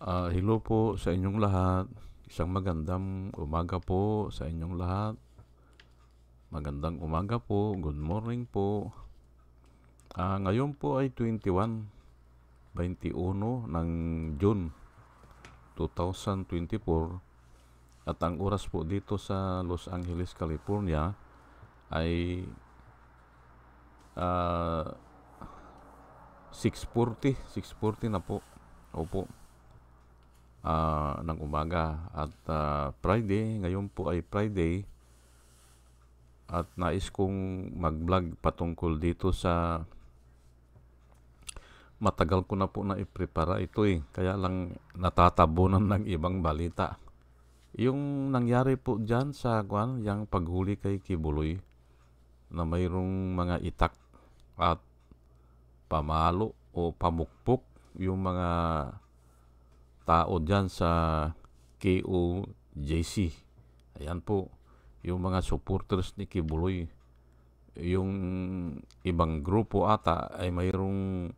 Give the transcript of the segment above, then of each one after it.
Hello po sa inyong lahat. Isang magandang umaga po sa inyong lahat. Magandang umaga po. Good morning po. Ngayon po ay 21 ng June 2024 at ang oras po dito sa Los Angeles, California ay 6:40 na po. Opo. Ng umaga at Friday, ngayon po ay Friday at nais kong mag-vlog patungkol dito sa matagal ko na po na iprepara ito kaya lang natatabunan ng ibang balita. Yung nangyari po dyan sa yung paghuli kay Kibuloy na mayroong mga itak at pamalo o pamukpok yung mga tao dyan sa KOJC. Ayan po, yung mga supporters ni Kibuloy. Yung ibang grupo ata ay mayroong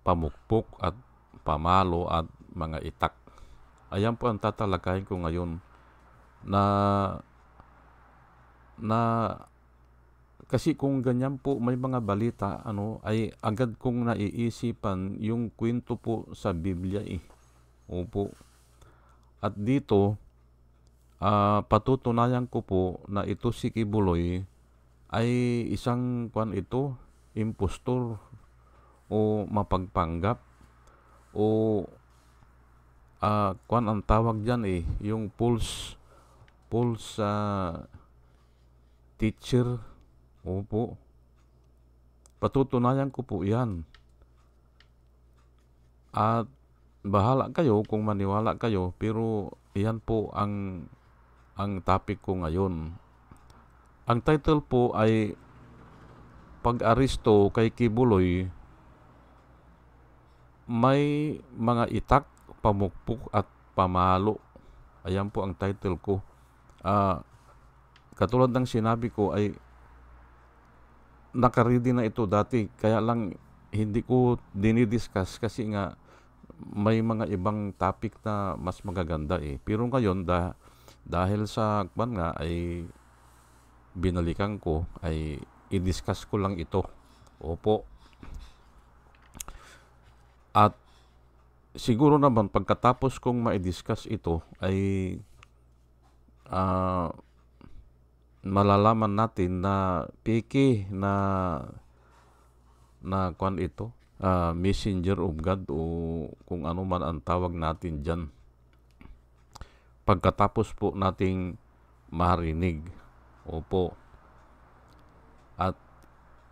pamukpok at pamalo at mga itak. Ayan po ang tatalakayin ko ngayon na kasi kung ganyan po may mga balita ay agad kong naiisipan yung kwento po sa Biblia Opo. At dito patutunayan ko po na ito si Kibuloy ay isang impostor o mapagpanggap o ang tawag diyan yung false teacher. Opo. Patutunayan ko po 'yan. At bahala kayo kung maniwala kayo, pero iyan po ang topic ko ngayon. Ang title po ay Pag-aresto kay Kibuloy, may mga itak, pamukpok at pamalo. Ayan po ang title ko. Katulad ng sinabi ko ay nakaready na ito dati, kaya lang hindi ko dinidiscuss kasi nga may mga ibang topic na mas magaganda Pero ngayon dahil sa nga ay binalikan ko, ay i-discuss ko lang ito. Opo. At siguro naman pagkatapos kong ma-discuss ito ay malalaman natin na peke na ito, messenger of God o kung ano man ang tawag natin dyan. Pagkatapos po nating marinig. Opo. At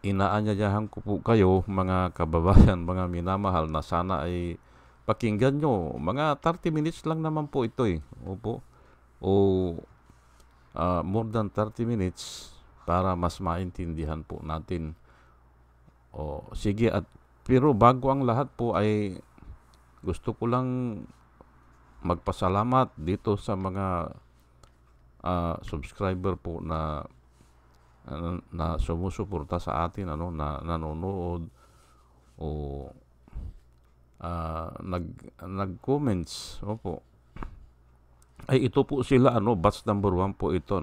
inaanyayahan ko po kayo mga kababayan, mga minamahal, na sana ay pakinggan nyo. Mga 30 minutes lang naman po ito Opo. O more than 30 minutes para mas maintindihan po natin. Sige, pero bago ang lahat po ay gusto ko lang magpasalamat dito sa mga subscriber po na sumusuporta sa atin, na nanonood o nag-comments. Opo. Ay ito po sila, batch number 1 po ito,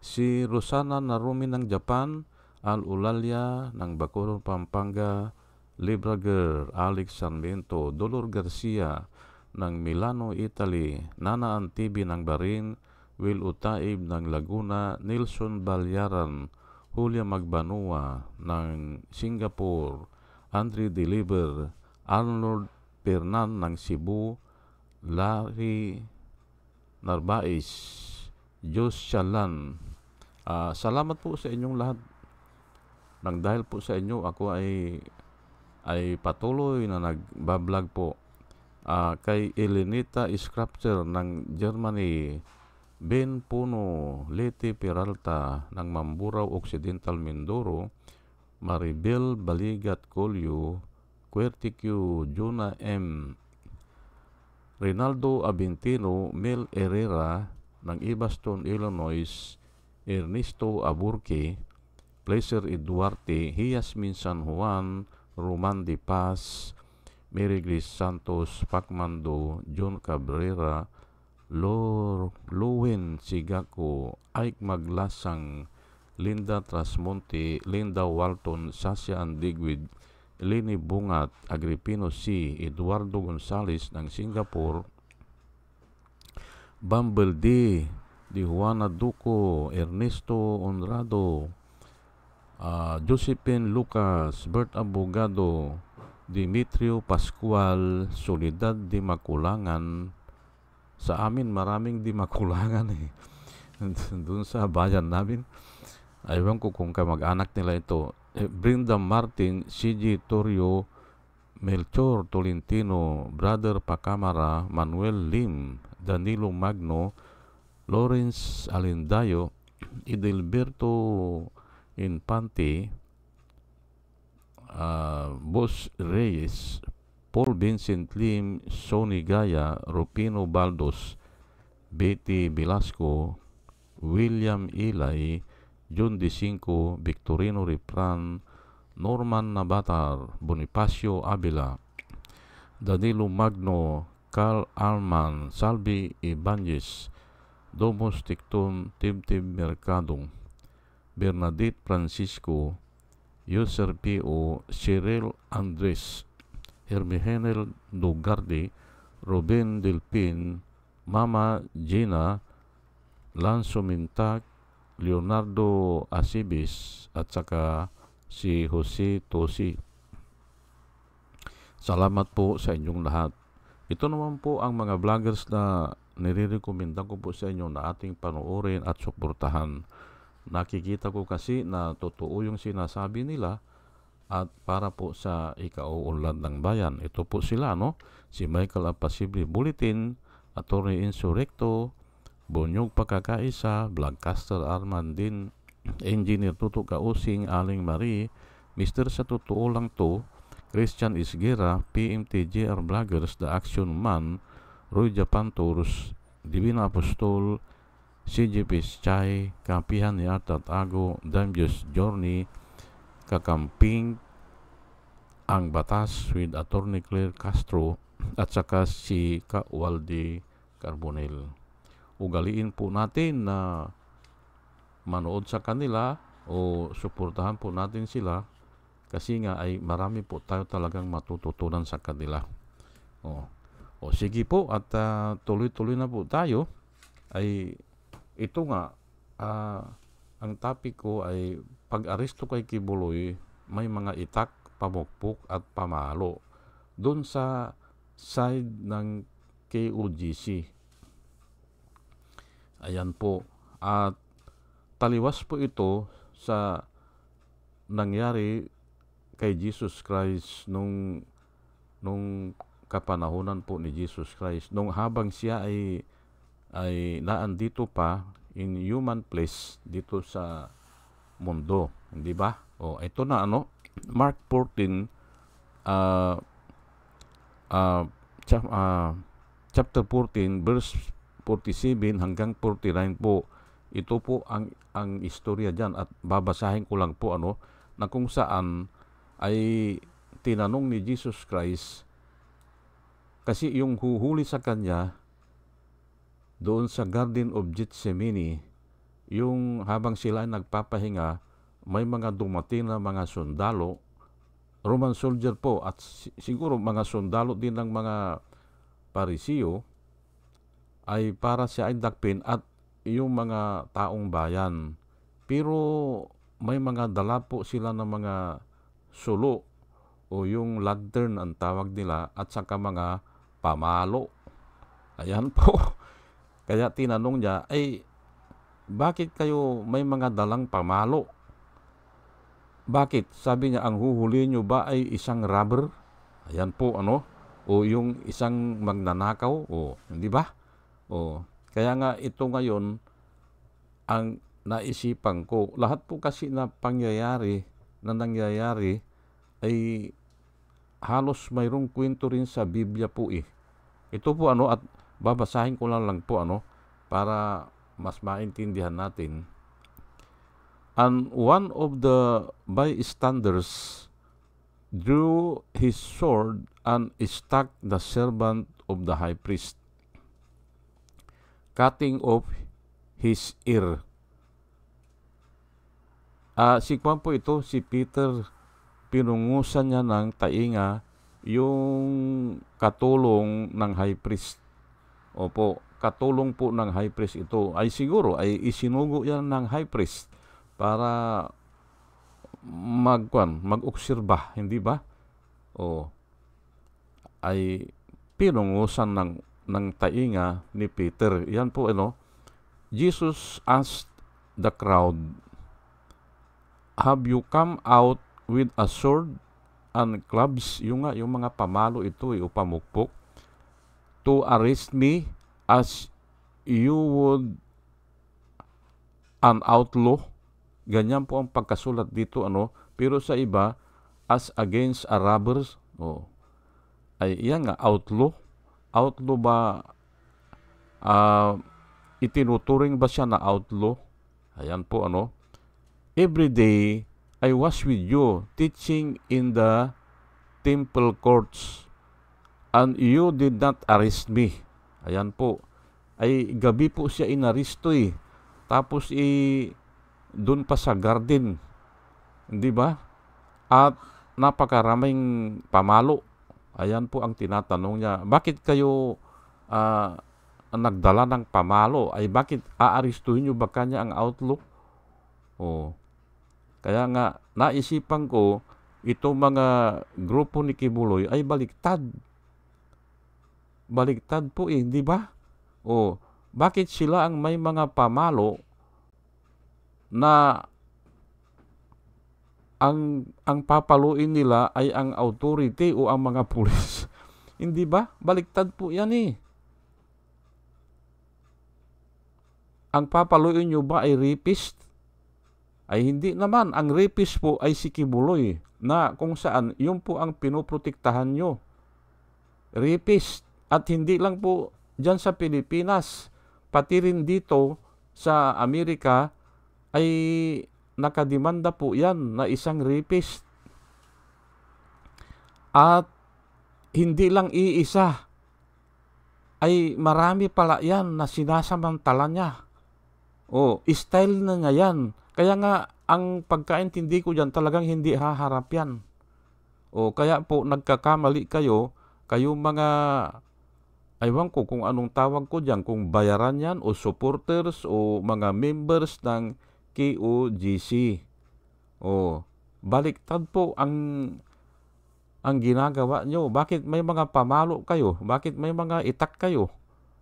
si Rosana Narumi ng Japan, Al Ulalia ng Bacolod, Pampanga, Librager, Alex Sarmiento, Dolor Garcia ng Milano, Italy, Nana Antibi ng Barin, Will Utaib ng Laguna, Nelson Balyaran, Julia Magbanua ng Singapore, Andre Deliver, Arnold Pernan ng Cebu, Larry Narbais, Diyos Shalan. Salamat po sa inyong lahat. Nang dahil po sa inyo, ako ay patuloy na nagbablog po. Kay Elenita Scripture ng Germany, Ben Puno, Leti Peralta ng Mamburao Occidental, Mindoro, Maribel Baligat Colio, Querticu, Juna M, Rinaldo Abintino, Mel Herrera ng Ibaston, Illinois, Ernesto Aburque, Placer Eduarte, Hiasmin San Juan, Roman de Paz, Mary Grace Santos, Pacmando, John Cabrera, Lowen Sigako, Ike Maglasang, Linda Trasmonte, Linda Walton, Sasha Andigwid, Eleni Bungat, Agripino C., Eduardo Gonzales ng Singapore, Bumble D., Di Juana Duco, Ernesto Honrado, Josephine Lucas, Bert Abogado, Dimitrio Pascual, Soledad Di Makulangan. Sa amin maraming Di Makulangan eh. Doon sa bayan namin. Aywan ko kung kamag-anak nila ito. Brenda Martin, CG Torrio, Melchor Tolentino, Brother Pacamara, Manuel Lim, Danilo Magno, Lawrence Alindayo, Edelberto Infante, Boss Reyes, Paul Vincent Lim, Sonny Gaya, Rupino Baldos, Betty Velasco, William Ilay, John DeCinco, Victorino Ripran, Norman Nabatar, Bonifacio Avila, Danilo Magno, Carl Alman, Salvi Ibanez, Domos Ticton, Tibtib Mercado, Bernadette Francisco, User P.O., Cyril Andres, Hermihenel Dugardi, Ruben Delpin, Mama Gina, Lanzo Mintak, Leonardo Asibis, at saka si Jose Tosi. Salamat po sa inyong lahat. Ito naman po ang mga vloggers na nire-recommenda ko po sa inyo na ating panoorin at suportahan. Nakikita ko kasi na totoo yung sinasabi nila at para po sa ikauunlad ng bayan. Ito po sila, no? Si Michael Apasible Bulletin, Atty. Insurrecto, Bonyog Pagkakaisa, Vlogcaster Armandin, Engineer Tuto Kausing, Aling Marie, Mr. Sa Totoo Lang To, Christian Isguera, PMTJR Vloggers, The Action Man, Roy Japan Tours, Divina Apostol, CGP Chay, Kampihan ni Artat Ago, Dambius Journey, Kakamping, Ang Batas with Atty. Claire Castro, at saka si Waldi Carbonell. Ugaliin po natin na manood sa kanila o suportahan po natin sila kasi nga ay marami po tayo talagang matututunan sa kanila. O sige po at tuloy-tuloy na po tayo. Ay ito nga ang topic ko ay pag-aresto kay Kibuloy, may mga itak, pamukpok at pamalo doon sa side ng KOGC. Ayan po. At taliwas po ito sa nangyari kay Jesus Christ nung kapanahunan po ni Jesus Christ, nung habang siya ay naandito pa in human flesh dito sa mundo, hindi ba? Ito na Mark 14 chapter 14 verse 47 hanggang 49 po. Ito po ang istorya diyan at babasahin ko lang po na kung saan ay tinanong ni Jesus Christ kasi yung huhuli sa kanya doon sa Garden of Gethsemane, yung habang sila ay nagpapahinga, may mga dumating na mga sundalo, Roman soldier po, at siguro mga sundalo din ng mga Parisiyo, ay para siya ay dakpin at yung mga taong bayan. Pero may mga dala po sila ng mga sulo o yung lantern ang tawag nila at saka mga pamalo. Ayan po. Kaya tinanong niya, bakit kayo may mga dalang pamalo? Bakit? Sabi niya, ang huhuli nyo ba ay isang robber? Ayan po, o yung isang magnanakaw? Hindi ba? Kaya nga ito ngayon ang naisipan ko. Lahat po kasi na nangyayari ay halos mayroong kwento rin sa Biblia po eh. Ito po at babasahin ko lang po para mas maintindihan natin. And one of the bystanders drew his sword and struck the servant of the high priest, cutting off his ear. Si Juan po ito, si Peter, pinungusan niya ng tainga yung katulong ng high priest. Opo, katulong po ng high priest ito. Ay siguro, ay isinugo yan ng high priest para mag-obserba, hindi ba? O, ay pinungusan ng tainga ni Peter. Yan po, Jesus asked the crowd, "Have you come out with a sword and clubs?" Yung mga pamalo ito, upamukpok, "to arrest me as you would an outlaw?" Ganyan po ang pagkasulat dito, pero sa iba, as against a robbers. Ay yan nga, outlaw. Outlaw ba, itinuturing ba siya na outlaw? Ayan po, "Every day I was with you teaching in the temple courts, and you did not arrest me." Ayan po. Ay gabi po siya inaristo Tapos doon pa sa garden. Hindi ba? At napakaraming pamalo. Ayan po ang tinatanong niya. Bakit kayo nagdala ng pamalo? Ay bakit aaristuhin nyo ba kanya ang outlaw? Kaya nga, naisipan ko, itong mga grupo ni Kibuloy ay baliktad. Baliktad po hindi ba? Bakit sila ang may mga pamalo na ang papaluin nila ay ang authority o ang mga pulis? Hindi ba? Baliktad po yan Ang papaluin nyo ba ay rapist? Ay hindi naman. Ang rapist po ay si Kibuloy, na kung saan yun po ang pinoprotektahan nyo. Rapist. At hindi lang po dyan sa Pilipinas, pati rin dito sa Amerika ay nakademanda po yan na isang rapist. At hindi lang iisa, ay marami pala yan na sinasamantala niya. Style na niya yan. Kaya nga, ang pagkaintindi ko dyan, talagang hindi haharap yan. Kaya po, nagkakamali kayo mga, aywan ko kung anong tawag ko dyan, kung bayaran yan, o supporters, o mga members ng KOGC. Baliktad po ang ginagawa nyo. Bakit may mga pamalo kayo? Bakit may mga itak kayo?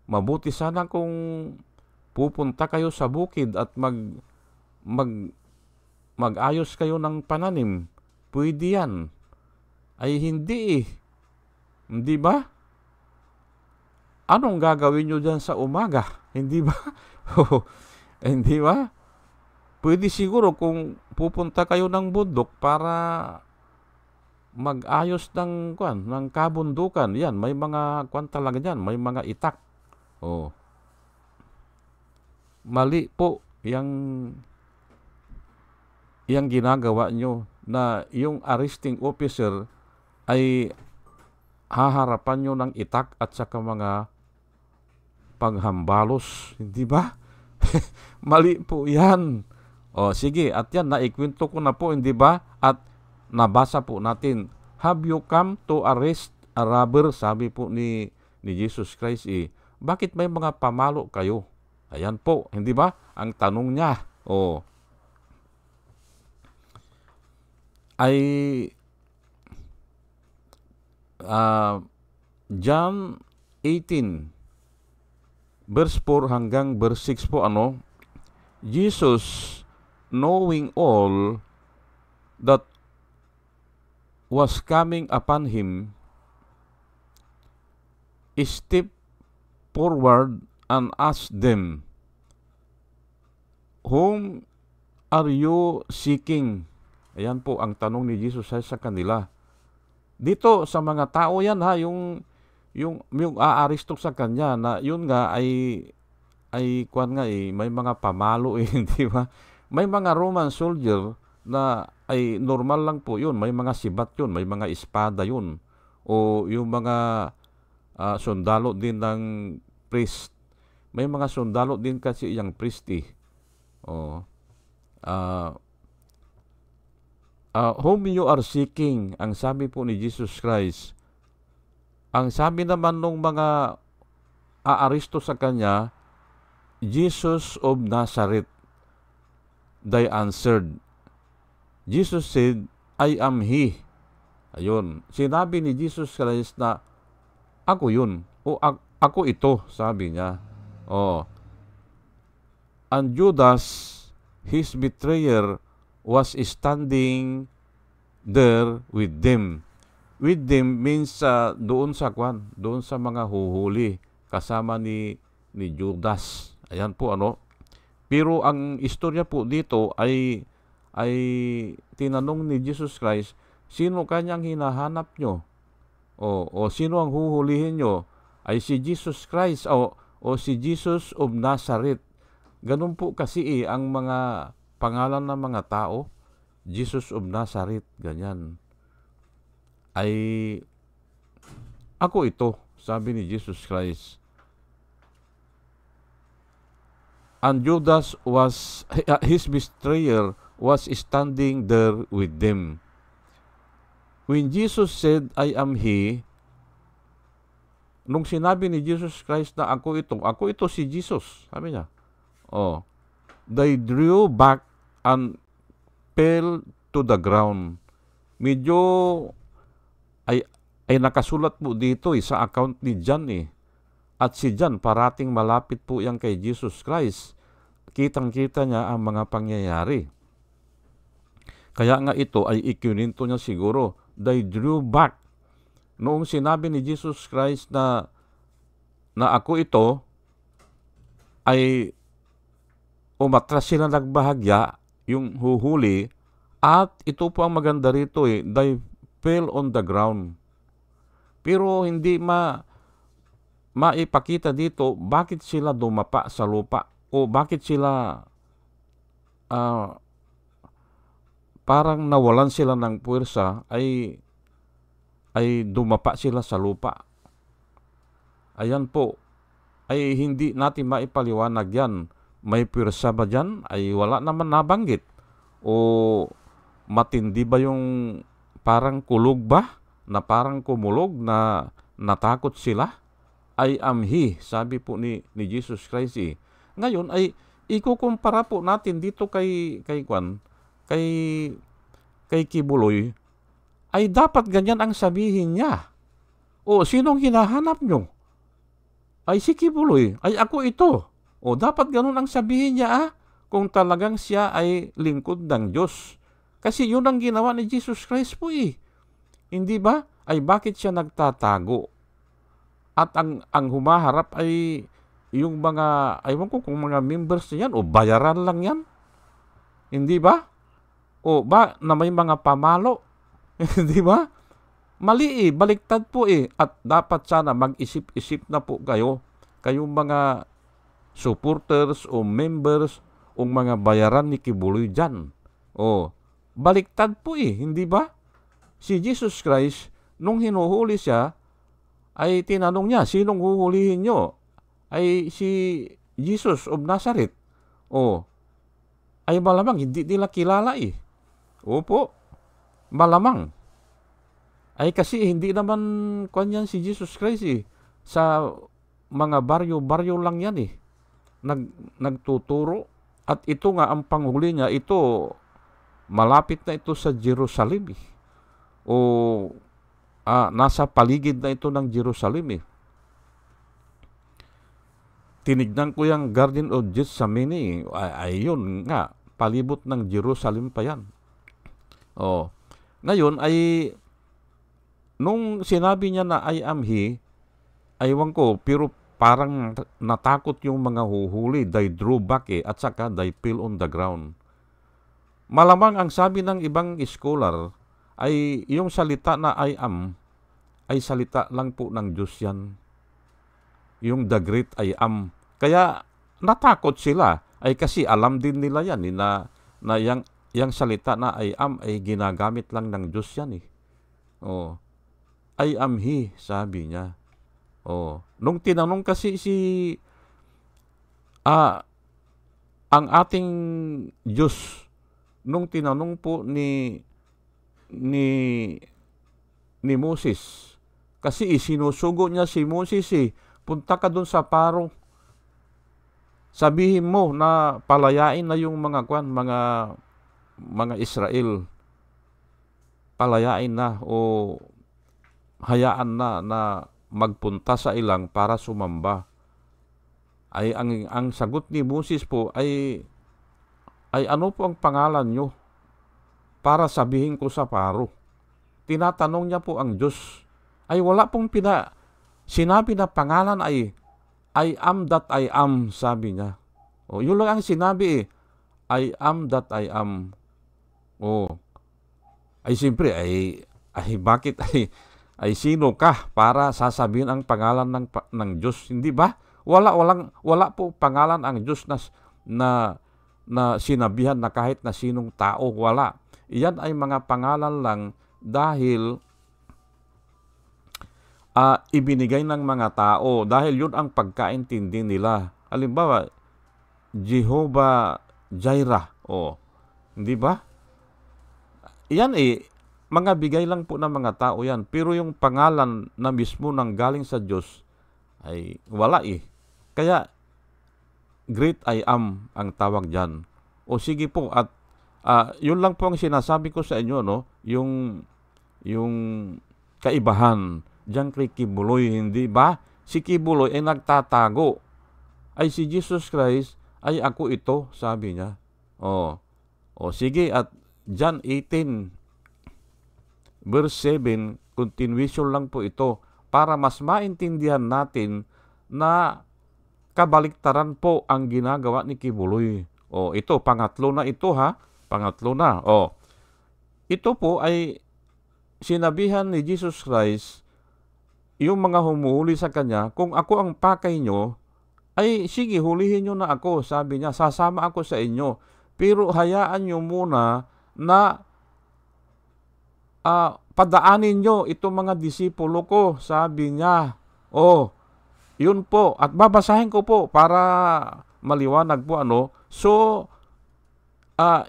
Mabuti sana kung pupunta kayo sa bukid at mag-ayos kayo ng pananim. Pwede yan. Ay hindi Hindi ba? Anong gagawin nyo dyan sa umaga? Hindi ba? Hindi ba? Pwede siguro kung pupunta kayo ng bundok para mag-ayos ng kabundukan. Yan, may mga talaga dyan, may mga itak. Mali po yang ginagawa nyo, na yung arresting officer ay haharapan nyo ng itak at saka mga paghambalos. Hindi ba? Mali po yan. Sige, at yan, naikwento ko na po, hindi ba? At nabasa po natin, "Have you come to arrest a robber?" Sabi po ni Jesus Christ, bakit may mga pamalo kayo? Ayan po, hindi ba? Ang tanong niya, ay John 18 verse 4 hanggang verse 6 po, Jesus, knowing all that was coming upon him, stepped forward and asked them, "Whom are you seeking?" Ayan po ang tanong ni Jesus sa kanila. Dito sa mga tao yan yung aaristok sa kanya, na yun nga ay may mga pamalo hindi ba? May mga Roman soldier na ay normal lang po yun. May mga sibat yun, may mga espada yun. O yung mga sundalo din ng priest. May mga sundalo din kasi yung priest eh. O, whom you are seeking, ang sabi po ni Jesus Christ. Ang sabi naman ng mga aaresto sa kanya, Jesus of Nazareth. They answered. Jesus said, I am He. Ayun. Sinabi ni Jesus Christ na, ako yun. O ako ito, sabi niya. And Judas, his betrayer, was standing there with them. With them means doon sa mga huhuli kasama ni Judas. Ayan po Pero ang istorya po dito ay tinanong ni Jesus Christ, sino kanyang hinahanap nyo? O sino ang huhulihin nyo? Ay si Jesus Christ o si Jesus of Nazareth. Ganun po kasi ang mga pangalan ng mga tao. Jesus of Nazareth, ganyan. Ay ako ito, sabi ni Jesus Christ. And Judas his betrayer was standing there with them. When Jesus said, I am He, nung sinabi ni Jesus Christ na ako ito si Jesus, sabi niya, they drew back and fell to the ground. Medyo ay nakasulat po dito sa account ni John At si John parating malapit po yan kay Jesus Christ. Kitang-kita niya ang mga pangyayari. Kaya nga ito ay ikininto niya siguro. They drew back. Noong sinabi ni Jesus Christ na ako ito, ay umatras sila nagbahagya, yung huhuli, at ito po ang maganda rito they fell on the ground. Pero hindi maipakita dito bakit sila dumapa sa lupa o bakit sila parang nawalan sila ng puwersa ay dumapa sila sa lupa. Ayan po, ay hindi natin maipaliwanag yan. May puwersa ba dyan? Ay wala naman nabanggit. O matindi ba yung parang kulog ba? Na parang kumulog na natakot sila? I am He, sabi po ni Jesus Christ Ngayon ay ikukumpara po natin dito kay Kibuloy, ay dapat ganyan ang sabihin niya. O sinong hinahanap nyo? Ay si Kibuloy, ay ako ito. O dapat ganun ang sabihin niya kung talagang siya ay lingkod ng Diyos. Kasi yun ang ginawa ni Jesus Christ po Hindi ba? Ay bakit siya nagtatago? At ang humaharap ay yung mga, aywan ko kung mga members niyan o bayaran lang yan. Hindi ba? O ba na may mga pamalo? Hindi ba? Mali baliktad po At dapat sana mag-isip-isip na po kayong mga supporters o members o mga bayaran ni Kibuloy dyan. O baliktad po hindi ba? Si Jesus Christ, nung hinuhuli siya, ay tinanong niya, sinong huhulihin nyo? Ay si Jesus of Nazareth. Ay malamang hindi nila kilala Opo, malamang. Ay kasi hindi naman kanyan si Jesus Christ Sa mga baryo-baryo lang yan nagtuturo. At ito nga ang panghuli niya, ito malapit na ito sa Jerusalem nasa paligid na ito ng Jerusalem Tinignan ko yung Garden of Gethsemane ayun nga, palibot ng Jerusalem pa yan. Ngayon ay nung sinabi niya na I am He, aywan ko, pero parang natakot yung mga huhuli. They drew back at saka they fell on the ground. Malamang ang sabi ng ibang scholar ay yung salita na I am ay salita lang po ng Diyos yan. Yung the great I am. Kaya natakot sila ay kasi alam din nila yan na yung salita na I am ay ginagamit lang ng Diyos yan eh. Oh, I am He, sabi niya. Oh, nung tinanong kasi ang ating Diyos, nung tinanong po ni Moses, kasi isinusugo niya si Moses punta ka dun sa Paro, sabihin mo na palayain na yung mga Israel, palayain na o hayaan na magpunta sa ilang para sumamba. Ay ang sagot ni Moses po ay ano po ang pangalan nyo para sabihin ko sa Paro? Tinatanong niya po ang Diyos. Ay wala pong sinabi na pangalan ay I am that I am, sabi niya. O, yun lang ang sinabi I am that I am. O, ay siyempre, bakit ay sino ka para sasabihin ang pangalan ng Diyos? Hindi ba? Wala po pangalan ang Diyos na sinabihan na kahit na sinong tao. Wala. Iyan ay mga pangalan lang dahil ibinigay ng mga tao, dahil yun ang pagkaintindi nila. Halimbawa, Jehovah Jireh. O, hindi ba? Yan mga bigay lang po ng mga tao yan. Pero yung pangalan na mismo nang galing sa Diyos ay wala Kaya, great I am ang tawag dyan. O sige po, at yun lang po ang sinasabi ko sa inyo, no? Yung kaibahan diyan kay Kibuloy, hindi ba? Si Kibuloy ay nagtatago. Ay si Jesus Christ ay ako ito, sabi niya. O sige, at John 18 verse 7, continuation lang po ito para mas maintindihan natin na kabaliktaran po ang ginagawa ni Kibuloy. Ito, pangatlo na ito ha. Pangatlo na. Ito po ay sinabihan ni Jesus Christ yung mga humuhuli sa kanya, kung ako ang pakay nyo, ay sige, hulihin nyo na ako. Sabi niya, sasama ako sa inyo. Pero hayaan nyo muna na padaanin nyo itong mga disipulo ko. Sabi niya, yun po. At babasahin ko po para maliwanag po So,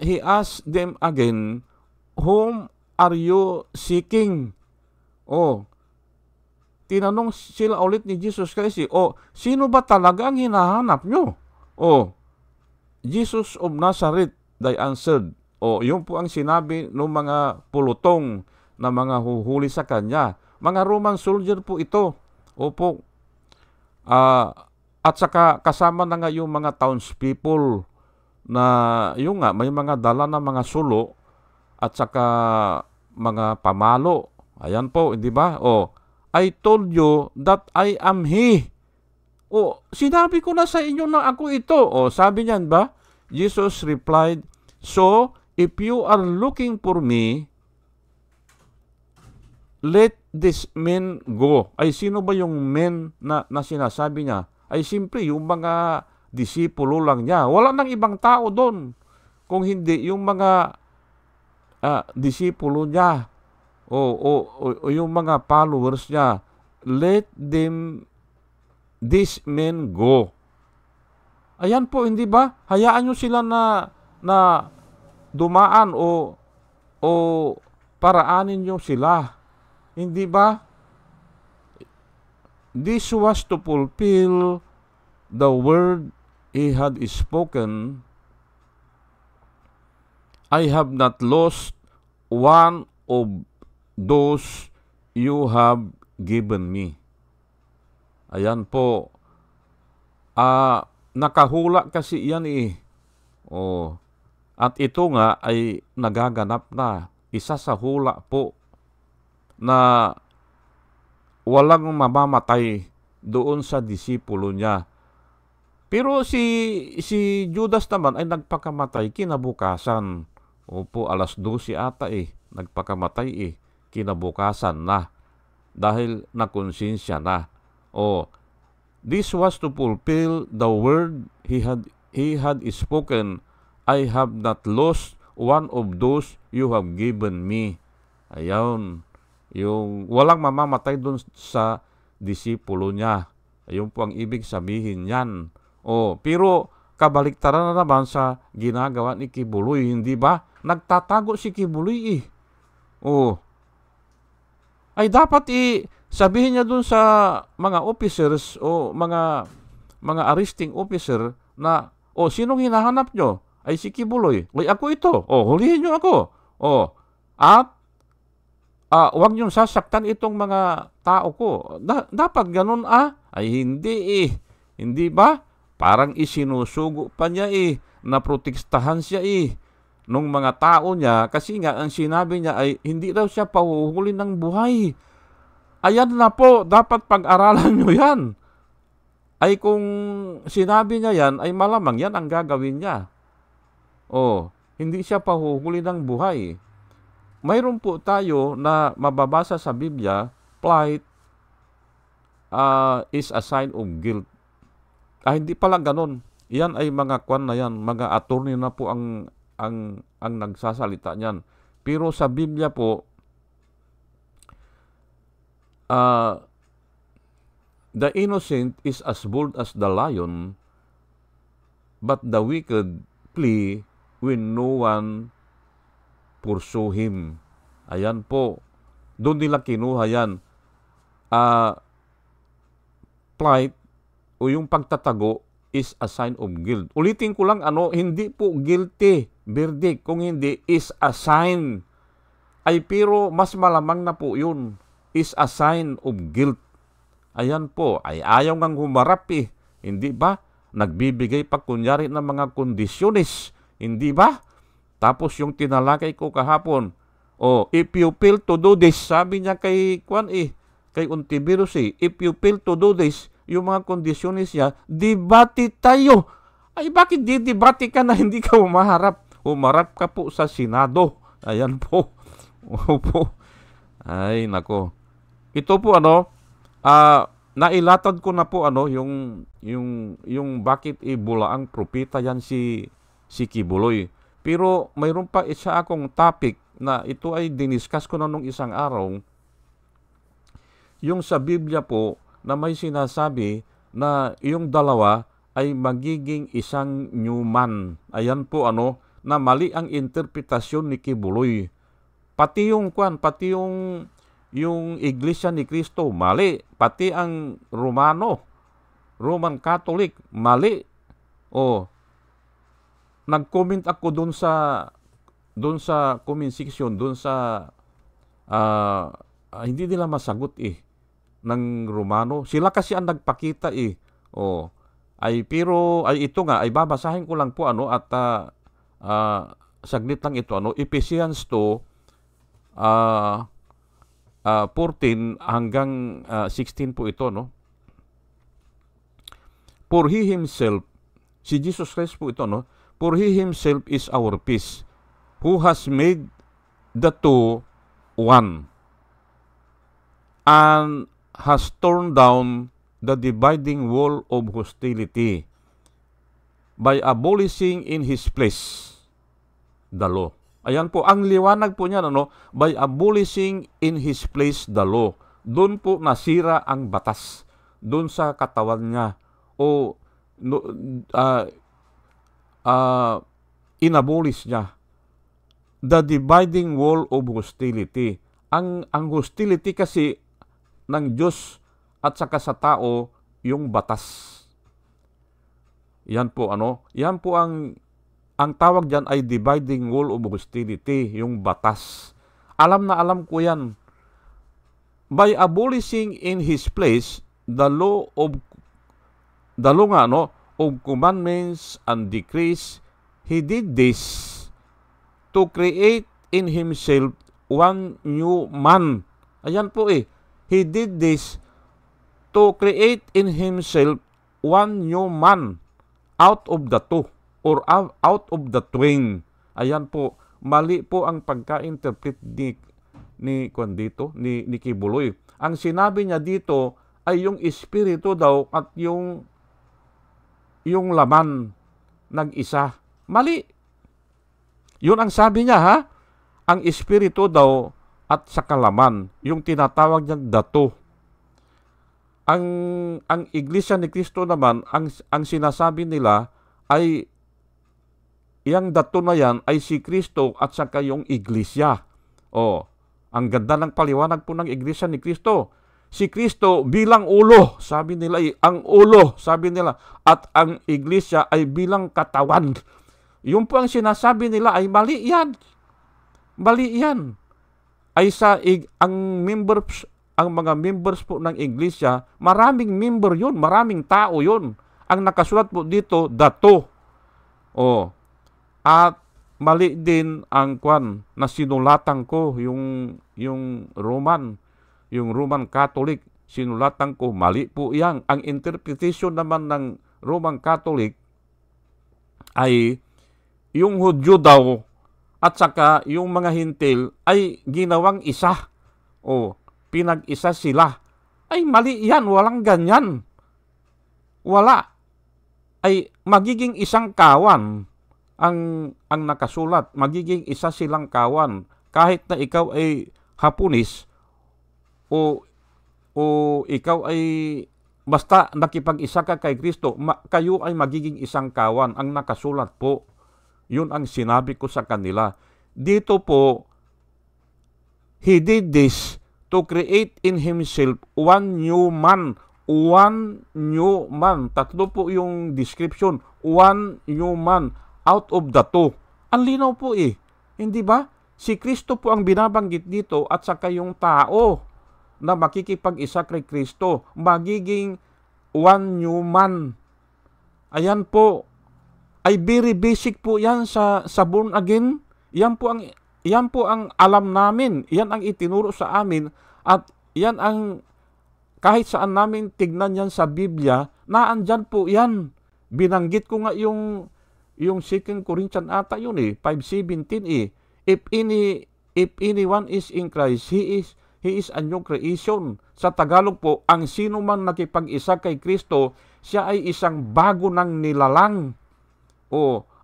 he asked them again, whom are you seeking? Tinanong sila ulit ni Jesus Christ, sino ba talaga ang hinahanap nyo? Jesus of Nazareth, they answered. Yun po ang sinabi ng mga pulutong na mga huhuli sa kanya. Mga Roman soldier po ito. Opo. At saka kasama na nga yung mga townspeople na yung nga, may mga dala na mga sulo at saka mga pamalo. Ayan po, hindi ba? I told you that I am He. Sinabi ko na sa inyo na ako ito. Sabi niyan ba? Jesus replied, so, if you are looking for me, let this man go. Ay, sino ba yung men na sinasabi niya? Ay, simple, yung mga disipulo lang niya. Wala nang ibang tao doon. Kung hindi, yung mga disipulo niya. O yung mga followers niya, let these men go. Ayan po, hindi ba? Hayaan nyo sila na dumaan o paraanin nyo sila. Hindi ba? This was to fulfill the word he had spoken. I have not lost one of those you have given me. Ayan po. Nakahula kasi yan At ito nga ay nagaganap na. Isa sa hula po na walang mamamatay doon sa disipulo niya. Pero si Judas naman ay nagpakamatay kinabukasan. Opo, 12:00 ata nagpakamatay kinabukasan na dahil nakonsensya na. This was to fulfill the word he had spoken. I have not lost one of those you have given me. Ayun, yung walang mamamatay dun sa disipulo niya. Ayun po ang ibig sabihin yan. Pero kabaliktaran na naman sa ginagawa ni Kibuloy, hindi ba? Nagtatago si Kibuloy eh. Ay dapat sabihin niya dun sa mga officers o mga arresting officer na, sinong hinahanap nyo? Ay si Kibuloy. Ay ako ito. Hulihin nyo ako. At wag niyong sasaktan itong mga tao ko. Dapat ganun Ay hindi Hindi ba? Parang isinusugo pa niya naprotektahan siya nung mga tao niya kasi nga ang sinabi niya ay hindi daw siya pahuhuli ng buhay. Ayan na po, dapat pag-aralan nyo yan. Ay kung sinabi niya yan, ay malamang yan ang gagawin niya. Hindi siya pahuhuli ng buhay. Mayroon po tayo na mababasa sa Biblia, plight is a sign of guilt. Hindi pala ganun. Yan ay mga kwan na yan, mga attorney na po ang nagsasalita niyan. Pero sa Biblia po, the innocent is as bold as the lion, but the wicked flee when no one pursue him. Ayan po. Doon nila kinuha yan. Plight o yung pagtatago is a sign of guilt. Ulitin ko lang, hindi po guilty verdict. Kung hindi, is a sign. Ay pero mas malamang na po yun. Is a sign of guilt. Ayan po. Ay ayaw ngang humarap Hindi ba? Nagbibigay pa kunyari ng mga kondisyones. Hindi ba? Tapos yung tinalakay ko kahapon, if you fail to do this, sabi niya kay Ontiveros if you fail to do this, yung mga kondisyones niya, debate tayo. Ay bakit didebate ka na hindi ka humarap? Humarap ka po sa Senado. Ayan po. Opo. Ay nako. Ito po nailatad ko na po yung bakit bulaang propeta yan si Kibuloy. Pero mayroon pa isa akong topic na ito ay diniscuss ko na nung isang araw. Yung sa Biblia po na may sinasabi na yung dalawa ay magiging isang new man. Ayan po na mali ang interpretasyon ni Kibuloy. Pati yung Iglesia ni Cristo, mali. Pati ang Roman Catholic, mali. Nag-comment ako doon sa comment section, doon sa hindi nila masagot ng Romano. Sila kasi ang nagpakita pero ito nga ay babasahin ko lang po at saglit lang ito Ephesians 2 14 hanggang 16 po ito For he himself, si Jesus Christ po ito For he himself is our peace, who has made the two one, and has torn down the dividing wall of hostility by abolishing in his place the law. Ayan po, ang liwanag po niya, by abolishing in his place the law. Doon po nasira ang batas. Doon sa katawan niya. Inabolish niya the dividing wall of hostility. Ang hostility kasi ng Diyos at saka sa tao yung batas. Yan po Yan po ang tawag diyan ay dividing wall of hostility, yung batas. Alam na alam ko yan. By abolishing in his place the law of commandments and decrees, he did this to create in himself one new man. Ayan po He did this to create in himself one new man out of the two or out of the twain. Ayan po, mali po ang pagka-interpret ni Kibuloy. Ang sinabi niya dito ay yung espiritu daw at yung laman nag-isa. Mali. Yun ang sabi niya, ha? Ang espiritu daw at sa kalaman, yung tinatawag niyang dato. Ang Iglesia ni Cristo naman, ang sinasabi nila ay yang dato na yan ay si Cristo at saka yung Iglesia. Ang ganda ng paliwanag po ng Iglesia ni Cristo. Si Cristo bilang ulo, sabi nila, ang ulo, sabi nila, at ang Iglesia ay bilang katawan. Yung po ang sinasabi nila ay mali yan. Mali yan. Ay ang mga members po ng Iglesia, maraming member yun, maraming tao yun. Ang nakasulat po dito, dato. At mali din ang na sinulatan ko, yung Roman Catholic, sinulatan ko, mali po yan. Ang interpretation naman ng Roman Catholic ay yung Hudyo daw at saka yung mga Hintil ay ginawang isa. Pinag-isa sila. Ay mali yan, walang ganyan. Wala. Ay magiging isang kawan ang nakasulat. Magiging isa silang kawan. Kahit na ikaw ay Haponis o ikaw ay basta nakipag-isa ka kay Kristo, kayo ay magiging isang kawan. Ang nakasulat po. Yun ang sinabi ko sa kanila. Dito po, He did this to create in Himself one new man. One new man. Tatlo po yung description. One new man out of the two. Ang linaw po Hindi ba? Si Kristo po ang binabanggit dito at saka yung tao na makikipag-isa kay Kristo. Magiging one new man. Ayan po. Ay very basic po yan sa born again. Yan po ang alam namin. Yan ang itinuro sa amin. At yan ang kahit saan namin tignan yan sa Biblia, naandyan po yan. Binanggit ko nga yung 2 Corinthians ata yun 5:17 If anyone is in Christ, he is a new creation. Sa Tagalog po, ang sino man nakipag-isa kay Kristo, siya ay isang bago ng nilalang.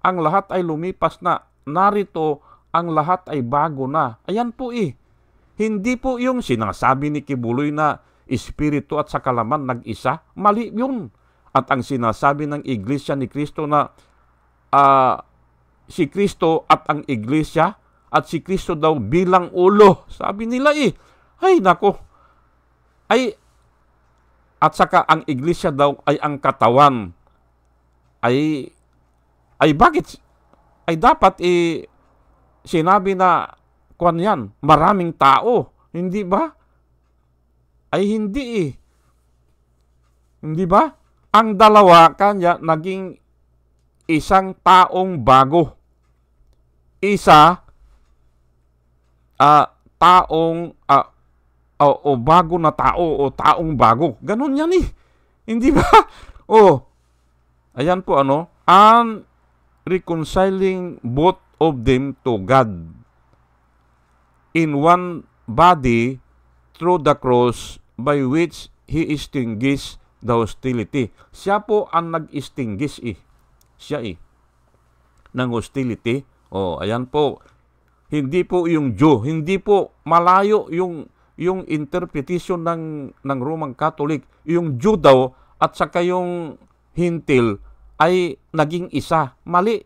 Ang lahat ay lumipas na. Narito, ang lahat ay bago na. Ayan po Hindi po yung sinasabi ni Kibuloy na espiritu at sa kalaman nag-isa. Mali yun. At ang sinasabi ng Iglesia ni Kristo na si Kristo at ang Iglesia at si Kristo daw bilang ulo. Sabi nila Ay nako. At saka ang Iglesia daw ay ang katawan. Ay bakit? Ay dapat sinabi na yan, maraming tao. Hindi ba? Ay hindi Hindi ba? Ang dalawa kanya naging isang taong bago. Isa taong bago na tao o taong bago. Ganon yan Hindi ba? Ayan po and reconciling both of them to God in one body through the cross by which He extinguished the hostility. Siya po ang nag-extinguish Siya ng hostility. Ayan po. Hindi po yung Jew. Hindi po malayo yung interpretation ng Roman Catholic. Yung Jew daw at saka yung Hintil ay naging isa. Mali.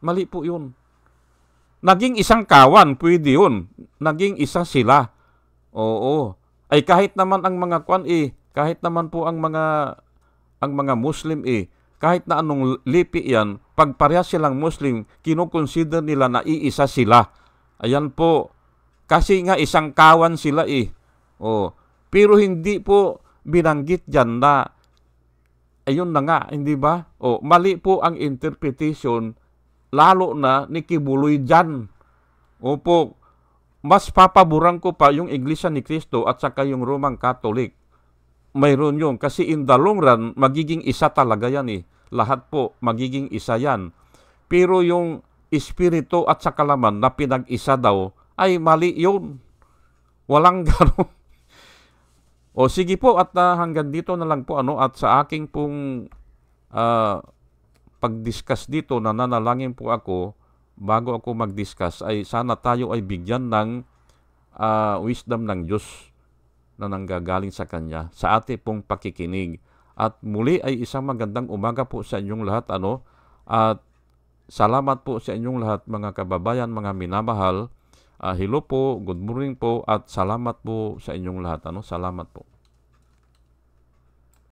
Mali po yun. Naging isang kawan, pwede yun. Naging isa sila. Ay kahit naman ang mga kahit naman po ang mga Muslim kahit na anong lipi yan, pag parehas silang Muslim, kinukonsider nila na iisa sila. Ayan po. Kasi nga isang kawan sila Pero hindi po binanggit dyan na ayun na nga, hindi ba? Mali po ang interpretation, lalo na ni Kibuloy dyan. Opo, mas papaboran ko pa yung Iglesia ni Cristo at saka yung Roman Catholic. Mayroon yun. Kasi in the long run, magiging isa talaga yan Lahat po, magiging isa yan. Pero yung espiritu at sa kalaman na pinag-isa daw, ay mali yun. Walang gano'n. Sige po, at hanggang dito na lang po at sa aking pong pag-discuss dito, nananalangin po ako bago ako mag-discuss ay sana tayo ay bigyan ng wisdom ng Diyos na nanggagaling sa Kanya sa ating pong pakikinig. At muli ay isang magandang umaga po sa inyong lahat, at salamat po sa inyong lahat, mga kababayan, mga minamahal. Hello po, good morning po, at salamat po sa inyong lahat. Salamat po.